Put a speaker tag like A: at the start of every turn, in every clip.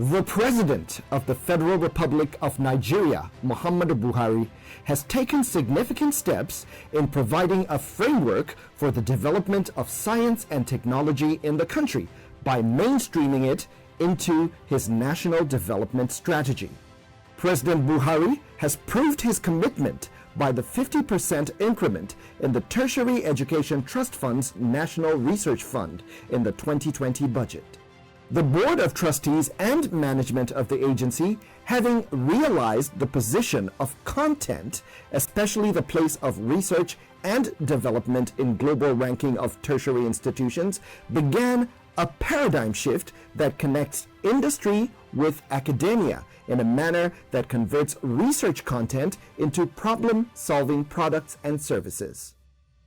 A: The President of the Federal Republic of Nigeria, Muhammadu Buhari, has taken significant steps in providing a framework for the development of science and technology in the country by mainstreaming it into his national development strategy. President Buhari has proved his commitment by the 50% increment in the Tertiary Education Trust Fund's National Research Fund in the 2020 budget. The Board of Trustees and management of the agency, having realized the position of content, especially the place of research and development in global ranking of tertiary institutions, began a paradigm shift that connects industry with academia in a manner that converts research content into problem-solving products and services.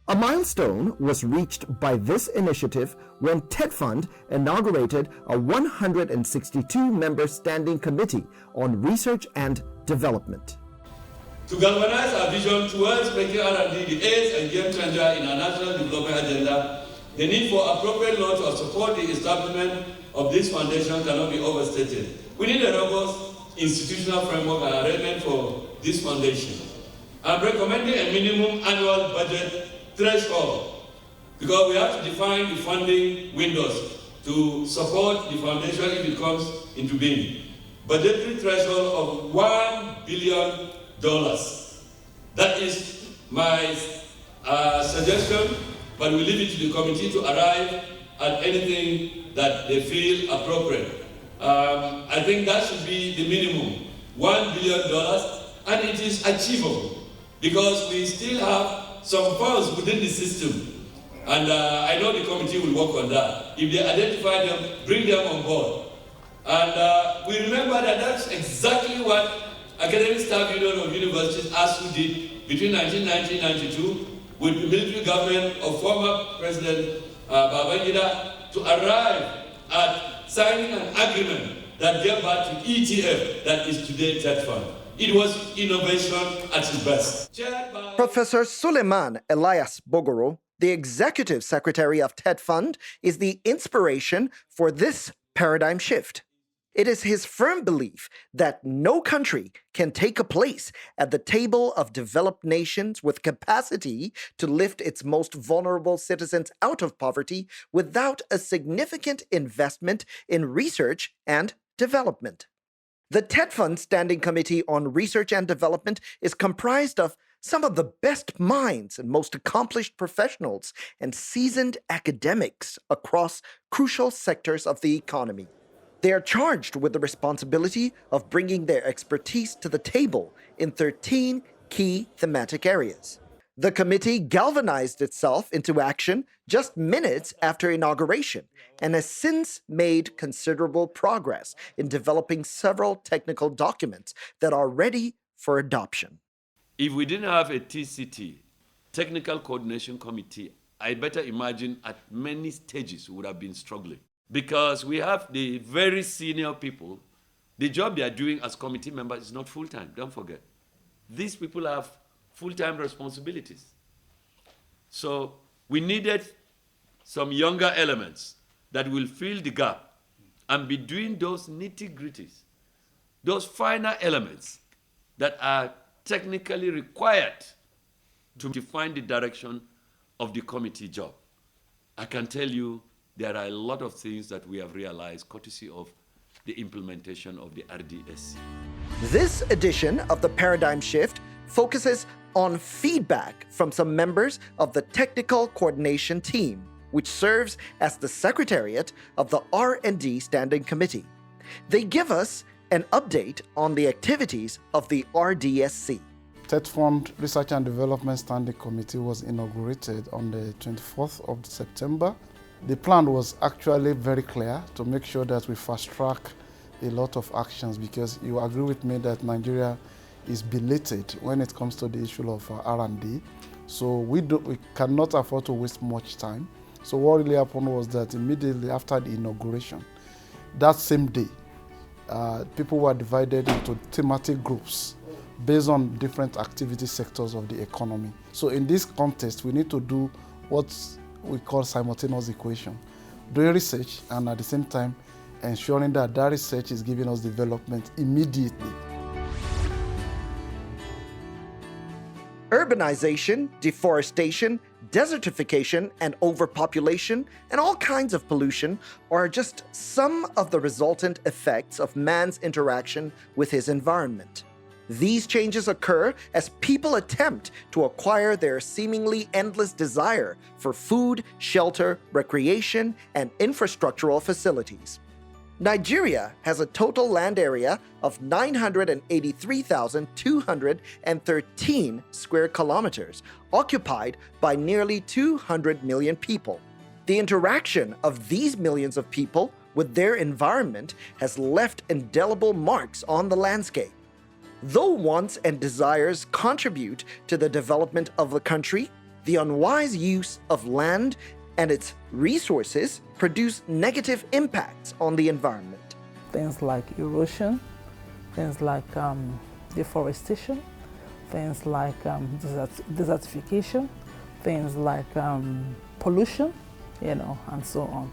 A: A milestone was reached by this initiative when TETFund inaugurated a 162-member standing committee on research and development.
B: To galvanize our vision towards making R&D the ace and game changer in our national development agenda, the need for appropriate law to support the establishment of this foundation cannot be overstated. We need a robust institutional framework and arrangement for this foundation. I'm recommending a minimum annual budget threshold because we have to define the funding windows to support the foundation if it comes into being. Budgetary threshold of $1 billion. That is my suggestion, but we leave it to the committee to arrive at anything that they feel appropriate. I think that should be the minimum, $1 billion, and it is achievable because we still have some funds within the system, and I know the committee will work on that. If they identify them, bring them on board. And we remember that that's exactly what Academic Staff Union of Universities, ASU, did between 1990 and 1992 with the military government of former President Babangida to arrive at signing an agreement that gave back to ETF, that is today TETFund. It was innovation at its best.
A: Professor Suleiman Elias Bogoro, the Executive Secretary of TETFund, is the inspiration for this paradigm shift. It is his firm belief that no country can take a place at the table of developed nations with capacity to lift its most vulnerable citizens out of poverty without a significant investment in research and development. The TETFund Standing Committee on Research and Development is comprised of some of the best minds and most accomplished professionals and seasoned academics across crucial sectors of the economy. They are charged with the responsibility of bringing their expertise to the table in 13 key thematic areas. The committee galvanized itself into action just minutes after inauguration and has since made considerable progress in developing several technical documents that are ready for adoption.
B: If we didn't have a TCT, Technical Coordination Committee, I better imagine at many stages we would have been struggling. Because we have the very senior people, the job they are doing as committee members is not full-time, don't forget. These people have full-time responsibilities. So we needed some younger elements that will fill the gap and be doing those nitty-gritties, those finer elements that are technically required to define the direction of the committee job. I can tell you there are a lot of things that we have realized courtesy of the implementation of the RDSC.
A: This edition of the Paradigm Shift focuses on feedback from some members of the Technical Coordination Team, which serves as the secretariat of the R&D Standing Committee. They give us an update on the activities of the RDSC.
C: TETFund Research and Development Standing Committee was inaugurated on the 24th of September. The plan was actually very clear to make sure that we fast-track a lot of actions, because you agree with me that Nigeria is belated when it comes to the issue of R&D. So we cannot afford to waste much time. So what really happened was that immediately after the inauguration, that same day, people were divided into thematic groups based on different activity sectors of the economy. So in this context, we need to do what we call simultaneous equation, doing research and at the same time ensuring that that research is giving us development immediately.
A: Urbanization, deforestation, desertification, and overpopulation, and all kinds of pollution are just some of the resultant effects of man's interaction with his environment. These changes occur as people attempt to acquire their seemingly endless desire for food, shelter, recreation, and infrastructural facilities. Nigeria has a total land area of 983,213 square kilometers, occupied by nearly 200 million people. The interaction of these millions of people with their environment has left indelible marks on the landscape. Though wants and desires contribute to the development of the country, the unwise use of land and its resources produce negative impacts on the environment.
D: Things like erosion, things like deforestation, things like desertification, things like pollution, and so on.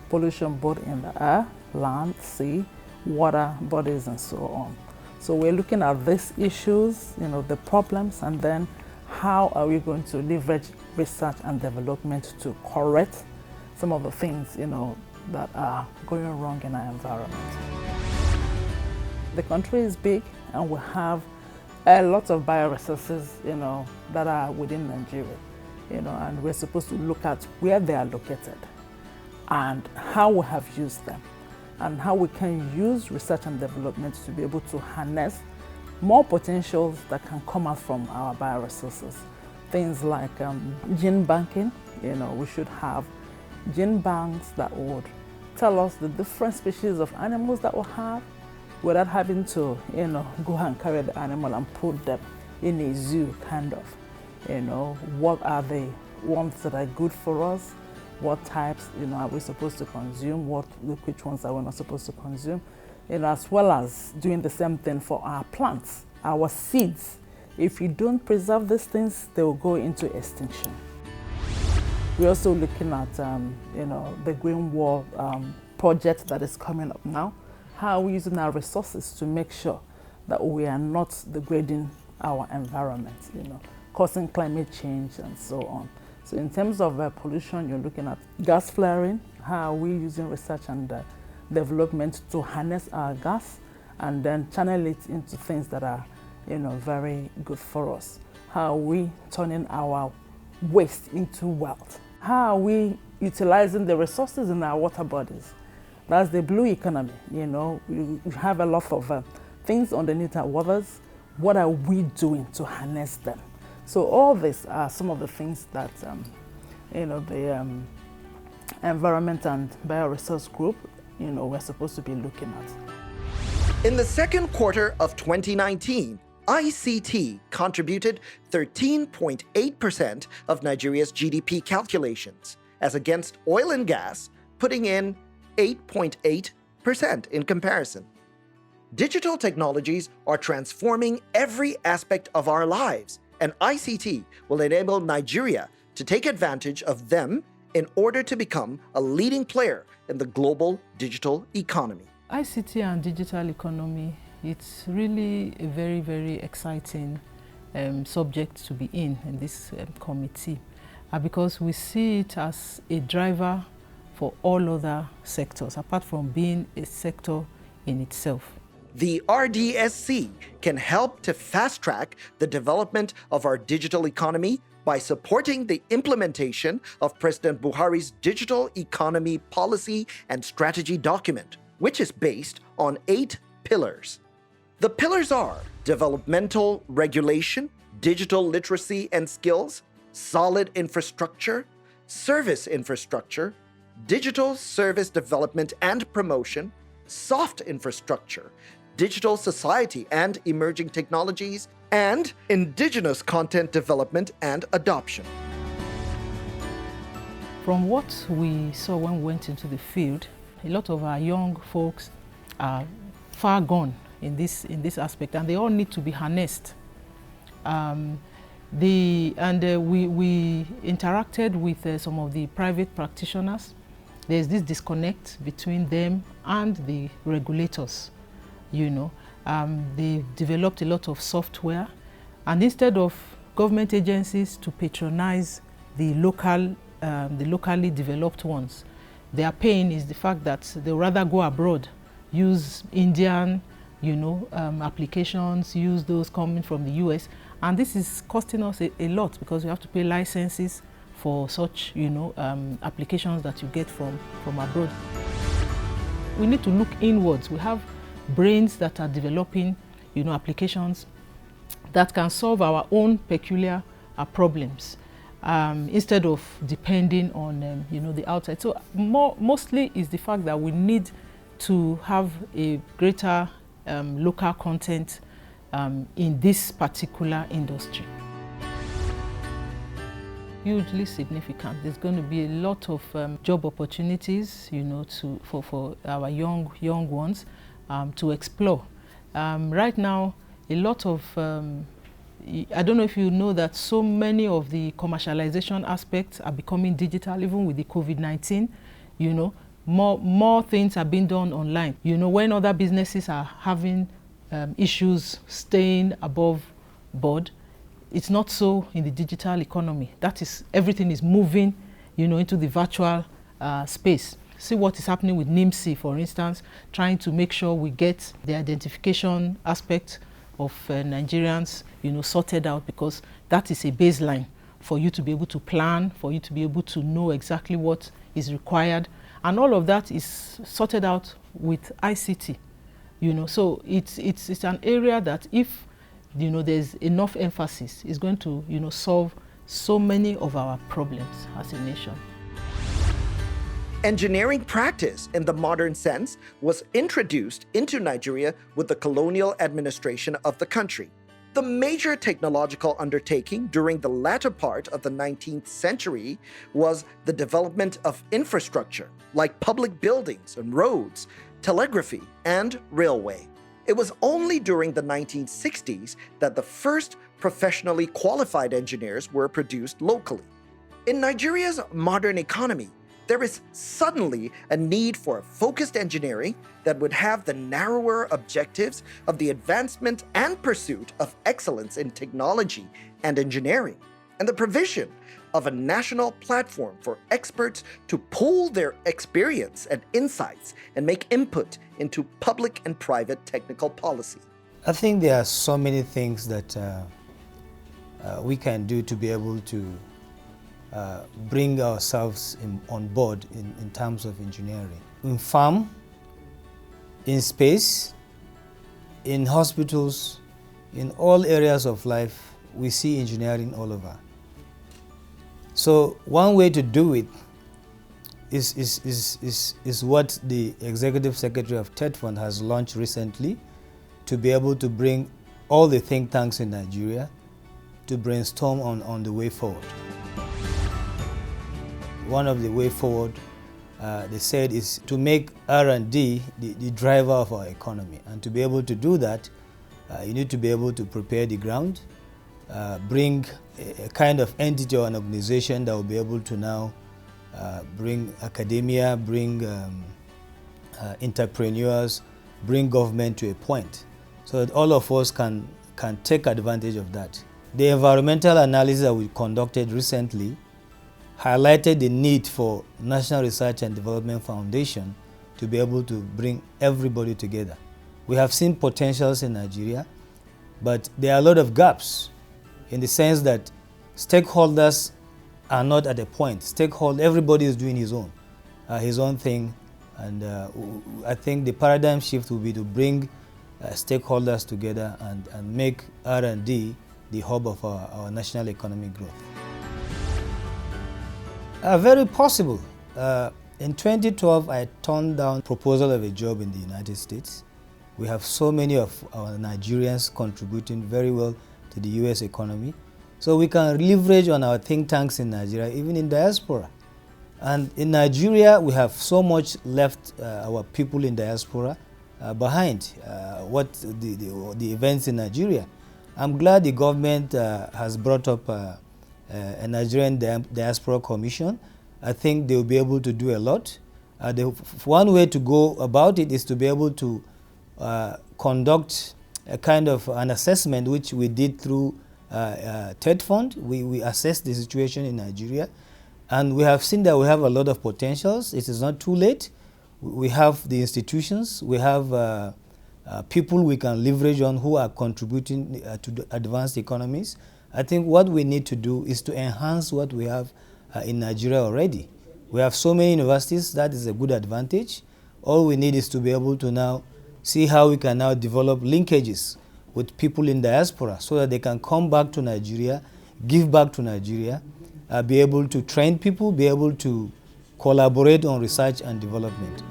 D: Pollution both in the air, land, sea, water bodies, and so on. So we're looking at these issues, the problems, and then how are we going to leverage research and development to correct some of the things, that are going wrong in our environment. The country is big and we have a lot of bioresources, that are within Nigeria, and we're supposed to look at where they are located and how we have used them and how we can use research and development to be able to harness more potentials that can come out from our bioresources. Things like gene banking, we should have gene banks that would tell us the different species of animals that we have without having to, go and carry the animal and put them in a zoo, kind of. What are the ones that are good for us? What types, are we supposed to consume? Which ones are we not supposed to consume? As well as doing the same thing for our plants, our seeds. If you don't preserve these things, they will go into extinction. We're also looking at, the Green Wall project that is coming up now. How are we using our resources to make sure that we are not degrading our environment, causing climate change and so on. So in terms of pollution, you're looking at gas flaring. How are we using research and development to harness our gas and then channel it into things that are, very good for us? How are we turning our waste into wealth? How are we utilizing the resources in our water bodies? That's the blue economy. We have a lot of things underneath our waters. What are we doing to harness them? So all these are some of the things that the Environment and Bioresource Group, we're supposed to be looking at.
A: In the second quarter of 2019, ICT contributed 13.8% of Nigeria's GDP calculations, as against oil and gas putting in 8.8% in comparison. Digital technologies are transforming every aspect of our lives, and ICT will enable Nigeria to take advantage of them in order to become a leading player in the global digital economy.
E: ICT and digital economy, it's really a very, very exciting subject to be in this committee because we see it as a driver for all other sectors, apart from being a sector in itself.
A: The RDSC can help to fast-track the development of our digital economy by supporting the implementation of President Buhari's Digital Economy Policy and Strategy document, which is based on 8 pillars. The pillars are developmental regulation, digital literacy and skills, solid infrastructure, service infrastructure, digital service development and promotion, soft infrastructure, digital society and emerging technologies, and indigenous content development and adoption.
E: From what we saw when we went into the field, a lot of our young folks are far gone in this aspect, and they all need to be harnessed. We interacted with some of the private practitioners there's this disconnect between them and the regulators. They developed a lot of software, and instead of government agencies to patronize the locally developed ones, their pain is the fact that they rather go abroad, use Indian, applications, use those coming from the US, and this is costing us a lot because we have to pay licenses for such, applications that you get from abroad. We need to look inwards. We have brains that are developing, applications that can solve our own peculiar problems instead of depending on, the outside. So mostly is the fact that we need to have a greater local content in this particular industry. Hugely significant. There's going to be a lot of job opportunities, for our young ones to explore. Right now, a lot of I don't know if you know that so many of the commercialization aspects are becoming digital, even with the COVID-19. More things are being done online. When other businesses are having issues staying above board, it's not so in the digital economy. That is, everything is moving, into the virtual space. See what is happening with NIMC, for instance, trying to make sure we get the identification aspect of Nigerians, sorted out, because that is a baseline for you to be able to plan, for you to be able to know exactly what is required. And all of that is sorted out with ICT, So it's an area that if, there's enough emphasis, is going to, solve so many of our problems as a nation.
A: Engineering practice in the modern sense was introduced into Nigeria with the colonial administration of the country. The major technological undertaking during the latter part of the 19th century was the development of infrastructure like public buildings and roads, telegraphy, and railway. It was only during the 1960s that the first professionally qualified engineers were produced locally. In Nigeria's modern economy, there is suddenly a need for focused engineering that would have the narrower objectives of the advancement and pursuit of excellence in technology and engineering, and the provision of a national platform for experts to pool their experience and insights and make input into public and private technical policy.
F: I think there are so many things that we can do to be able to bring ourselves on board in terms of engineering. In farm, in space, in hospitals, in all areas of life, we see engineering all over. So one way to do it is what the Executive Secretary of TETFund has launched recently, to be able to bring all the think tanks in Nigeria to brainstorm on the way forward. One of the way forward, they said, is to make R&D the driver of our economy. And to be able to do that, you need to be able to prepare the ground, bring a kind of entity or an organization that will be able to now bring academia, bring entrepreneurs, bring government to a point, so that all of us can take advantage of that. The environmental analysis that we conducted recently highlighted the need for National Research and Development Foundation to be able to bring everybody together. We have seen potentials in Nigeria, but there are a lot of gaps in the sense that stakeholders are not at a point. Everybody is doing his own thing, and I think the paradigm shift will be to bring stakeholders together and make R&D the hub of our national economic growth. Very possible. In 2012, I turned down proposal of a job in the United States. We have so many of our Nigerians contributing very well to the US economy. So we can leverage on our think tanks in Nigeria, even in diaspora. And in Nigeria, we have so much left our people in diaspora behind what the events in Nigeria. I'm glad the government has brought up a Nigerian Diaspora Commission. I think they'll be able to do a lot. One way to go about it is to be able to conduct a kind of an assessment, which we did through TETFund. We assessed the situation in Nigeria, and we have seen that we have a lot of potentials. It is not too late. We have the institutions, we have people we can leverage on who are contributing to the advanced economies. I think what we need to do is to enhance what we have in Nigeria already. We have so many universities, that is a good advantage. All we need is to be able to now see how we can now develop linkages with people in diaspora so that they can come back to Nigeria, give back to Nigeria, be able to train people, be able to collaborate on research and development.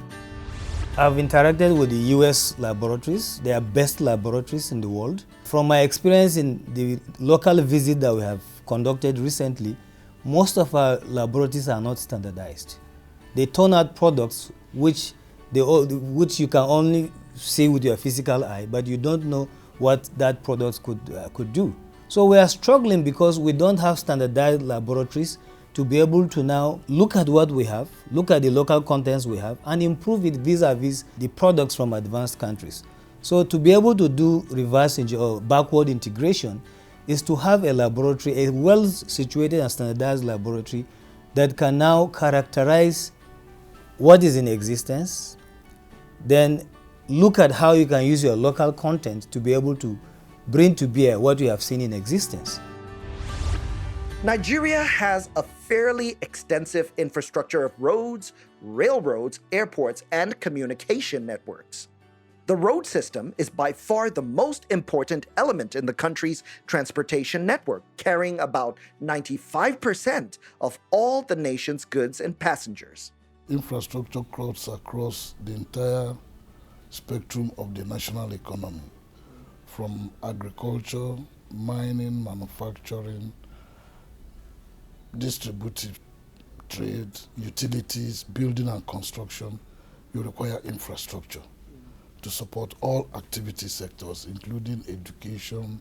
F: I've interacted with the US laboratories. They are best laboratories in the world. From my experience in the local visit that we have conducted recently, most of our laboratories are not standardized. They turn out products which you can only see with your physical eye, but you don't know what that product could do. So we are struggling because we don't have standardized laboratories to be able to now look at what we have, look at the local contents we have, and improve it vis-a-vis the products from advanced countries. So to be able to do reverse or backward integration is to have a laboratory, a well-situated and standardized laboratory that can now characterize what is in existence, then look at how you can use your local content to be able to bring to bear what you have seen in existence.
A: Nigeria has a fairly extensive infrastructure of roads, railroads, airports, and communication networks. The road system is by far the most important element in the country's transportation network, carrying about 95% of all the nation's goods and passengers.
C: Infrastructure cuts across the entire spectrum of the national economy, from agriculture, mining, manufacturing, distributive trade, utilities, building and construction. You require infrastructure to support all activity sectors, including education,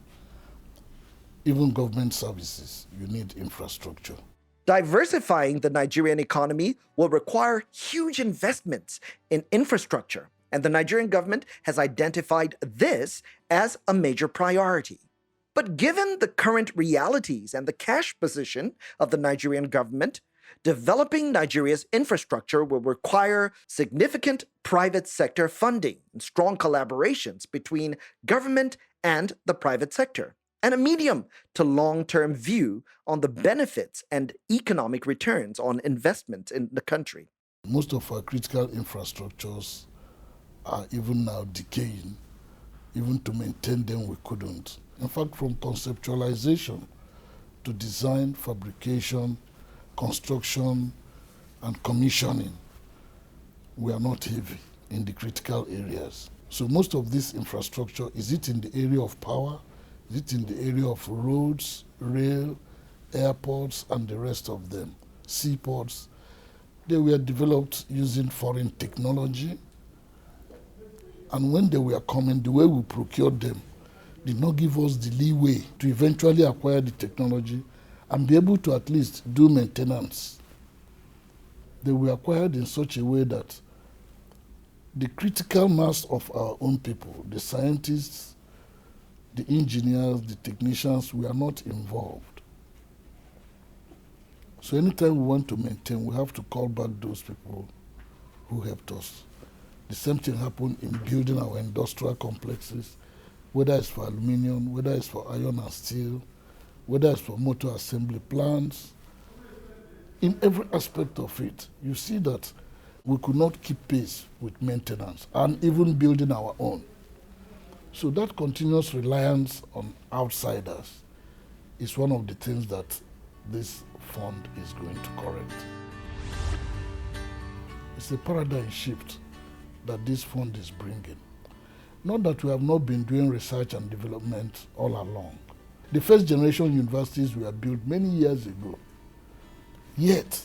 C: even government services. You need infrastructure.
A: Diversifying the Nigerian economy will require huge investments in infrastructure, and the Nigerian government has identified this as a major priority. But given the current realities and the cash position of the Nigerian government, developing Nigeria's infrastructure will require significant private sector funding and strong collaborations between government and the private sector, and a medium to long-term view on the benefits and economic returns on investment in the country.
C: Most of our critical infrastructures are even now decaying. Even to maintain them, we couldn't. In fact, from conceptualization to design, fabrication, construction, and commissioning, we are not heavy in the critical areas. So most of this infrastructure, is it in the area of power? Is it in the area of roads, rail, airports, and the rest of them, seaports? They were developed using foreign technology. And when they were coming, the way we procured them did not give us the leeway to eventually acquire the technology and be able to at least do maintenance. They were acquired in such a way that the critical mass of our own people, the scientists, the engineers, the technicians, we are not involved. So anytime we want to maintain, we have to call back those people who helped us. The same thing happened in building our industrial complexes, whether it's for aluminium, whether it's for iron and steel, whether it's for motor assembly plants. In every aspect of it, you see that we could not keep pace with maintenance and even building our own. So that continuous reliance on outsiders is one of the things that this fund is going to correct. It's a paradigm shift that this fund is bringing. Not that we have not been doing research and development all along. The first generation universities were built many years ago. Yet,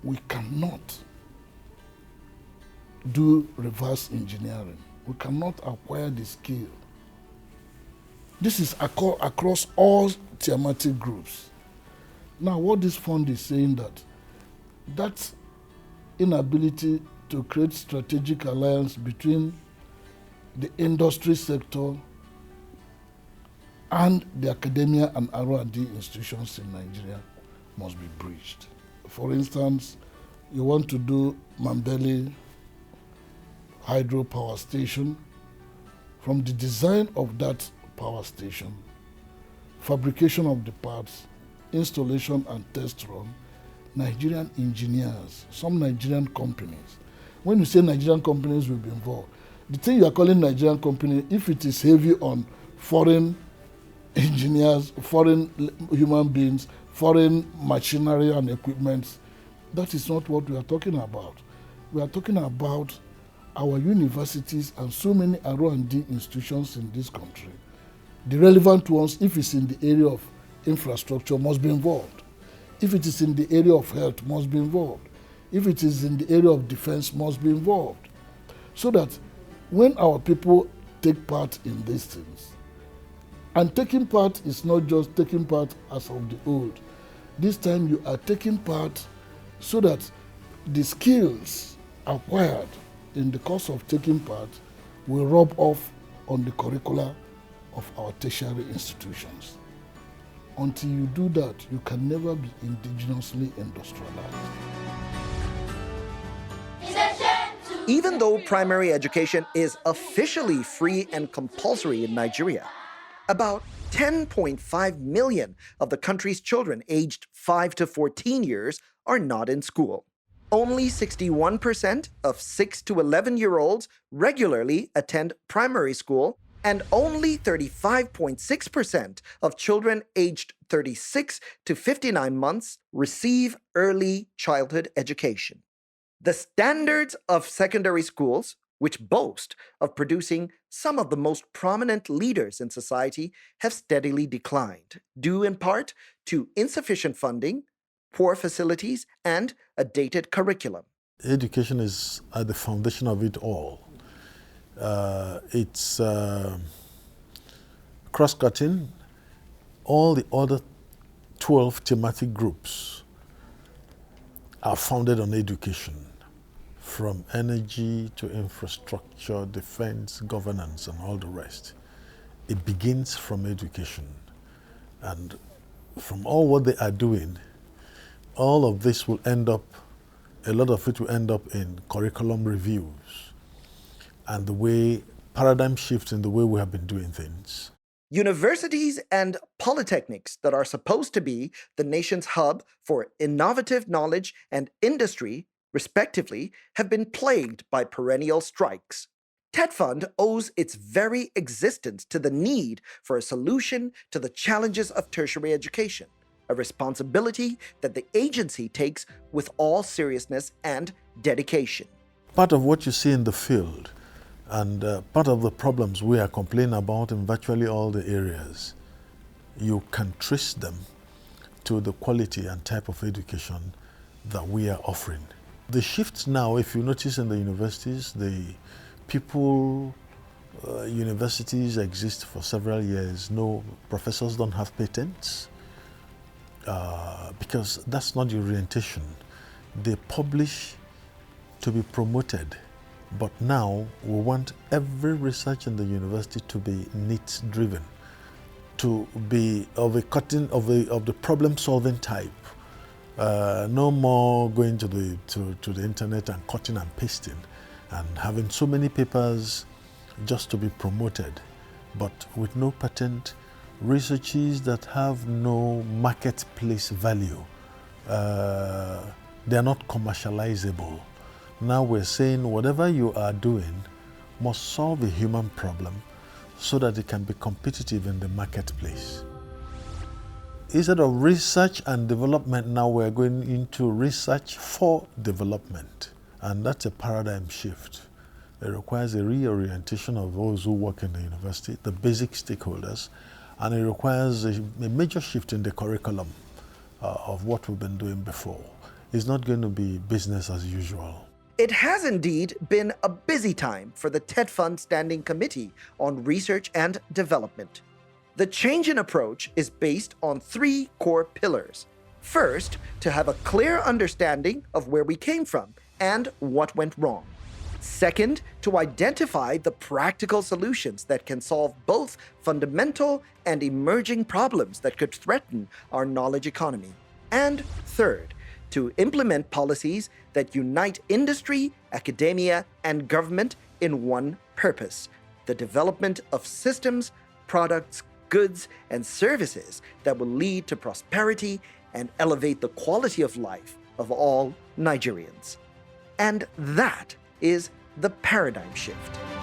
C: we cannot do reverse engineering. We cannot acquire the skill. This is across all thematic groups. Now, what this fund is saying that inability to create strategic alliance between the industry sector and the academia and R&D institutions in Nigeria must be bridged. For instance, you want to do Mambeli hydropower station. From the design of that power station, fabrication of the parts, installation and test run, Nigerian engineers, some Nigerian companies. When you say Nigerian companies will be involved, the thing you are calling Nigerian company, if it is heavy on foreign engineers, foreign human beings, foreign machinery and equipment, that is not what we are talking about. We are talking about our universities and so many R&D institutions in this country. The relevant ones, if it's in the area of infrastructure, must be involved. If it is in the area of health, must be involved. If it is in the area of defense, must be involved. So that when our people take part in these things, and taking part is not just taking part as of the old. This time you are taking part so that the skills acquired in the course of taking part will rub off on the curricula of our tertiary institutions. Until you do that, you can never be indigenously industrialized.
A: Even though primary education is officially free and compulsory in Nigeria, about 10.5 million of the country's children aged 5 to 14 years are not in school. Only 61% of 6 to 11-year-olds regularly attend primary school, and only 35.6% of children aged 36 to 59 months receive early childhood education. The standards of secondary schools, which boast of producing some of the most prominent leaders in society, have steadily declined, due in part to insufficient funding, poor facilities, and a dated curriculum.
G: Education is at the foundation of it all. It's cross-cutting. All the other 12 thematic groups are founded on education, from energy to infrastructure, defense, governance, and all the rest. It begins from education. And from all what they are doing, all of this will end up, a lot of it will end up in curriculum reviews and the way, paradigm shifts in the way we have been doing things.
A: Universities and polytechnics that are supposed to be the nation's hub for innovative knowledge and industry, respectively, have been plagued by perennial strikes. TETFund owes its very existence to the need for a solution to the challenges of tertiary education, a responsibility that the agency takes with all seriousness and dedication.
G: Part of what you see in the field and part of the problems we are complaining about in virtually all the areas, you can trace them to the quality and type of education that we are offering. The shift now, if you notice in the universities, the people, universities exist for several years. No, professors don't have patents. Because that's not the orientation. They publish to be promoted, but now we want every research in the university to be needs-driven, to be of the problem-solving type. No more going to the internet and cutting and pasting, and having so many papers just to be promoted, but with no patent. Researches that have no marketplace value, they are not commercializable. Now we're saying whatever you are doing must solve a human problem so that it can be competitive in the marketplace. Instead of research and development, now we're going into research for development. And that's a paradigm shift. It requires a reorientation of those who work in the university, the basic stakeholders, and it requires a major shift in the curriculum of what we've been doing before. It's not going to be business as usual.
A: It has indeed been a busy time for the TETFund Standing Committee on Research and Development. The change in approach is based on 3 core pillars. First, to have a clear understanding of where we came from and what went wrong. Second, to identify the practical solutions that can solve both fundamental and emerging problems that could threaten our knowledge economy. And third, to implement policies that unite industry, academia, and government in one purpose: the development of systems, products, goods, and services that will lead to prosperity and elevate the quality of life of all Nigerians. And that is the paradigm shift.